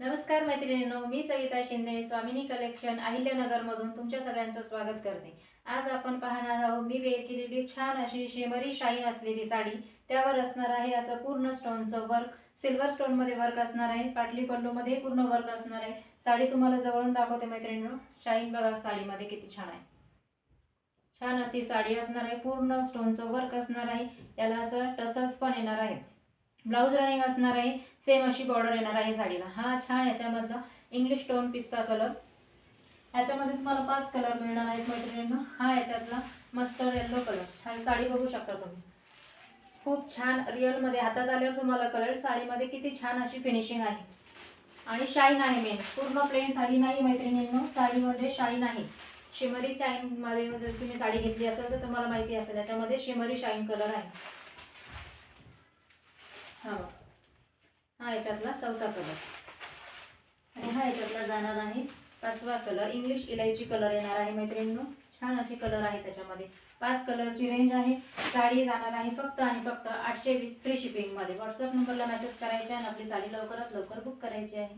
नमस्कार मैत्रिणींनो, मी सविता शिंदे स्वामिनी कलेक्शन अहिल्यानगरमधून तुमच्या सगळ्यांचं स्वागत करते। आज आपण पाहणार आहोत मी वेअर केलेली छान अशी शिमरी शाईन असलेली साडी। त्यावर असणार आहे असं पूर्ण स्टोनचं वर्क, सिल्वर स्टोन मध्ये वर्क असणार आहे। पाटली पल्लू मध्ये पूर्ण वर्क असणार आहे। साडी तुम्हाला जवळून दाखवते मैत्रिणींनो। शाईन बघा साडीमध्ये किती छान आहे। छान अशी साडी असणार आहे, पूर्ण स्टोनचं वर्क असणार आहे। याला असं टसल्स पण येणार आहे। ब्लाउज रनिंग असणार आहे, सेम अशी बॉर्डर येणार आहे साडीला। हा छान याच्यामधला इंग्लिश टोन पिस्ता कलर, याच्यामध्ये तुम्हाला 5 कलर मिळणार आहेत मैत्रिणींनो। हा याच्यातला मस्टर्ड येलो कलर, छान साडी बघू शकता तुम्ही। खूप छान रिअल मध्ये हातात आल्यावर तुम्हाला कलर साडीमध्ये किती छान अशी फिनिशिंग आहे आणि शाईन आहे। मेन पूर्ण प्लेन साडी नाही मैत्रिणींनो, साडीमध्ये शाईन आहे। शिमरी शाईन मध्ये जर तुम्ही साडी घेतली असेल तर तुम्हाला माहिती असेल याच्यामध्ये शिमरी शाईन कलर आहे। हा याच्यातला चौथा कलर आणि हा याच्यातला जाणार आहे 5वा कलर, इंग्लिश इलायची कलर येणार आहे मैत्रिणींनो। छान असे कलर आहे त्याच्यामध्ये। 5 कलरची रेंज आहे। साडी जाणार आहे फक्त आणि फक्त 820 फ्री शिपिंग मध्ये। व्हॉट्सअप नंबरला मेसेज करायचा आणि आपली साडी लवकरात लवकर बुक करायची आहे।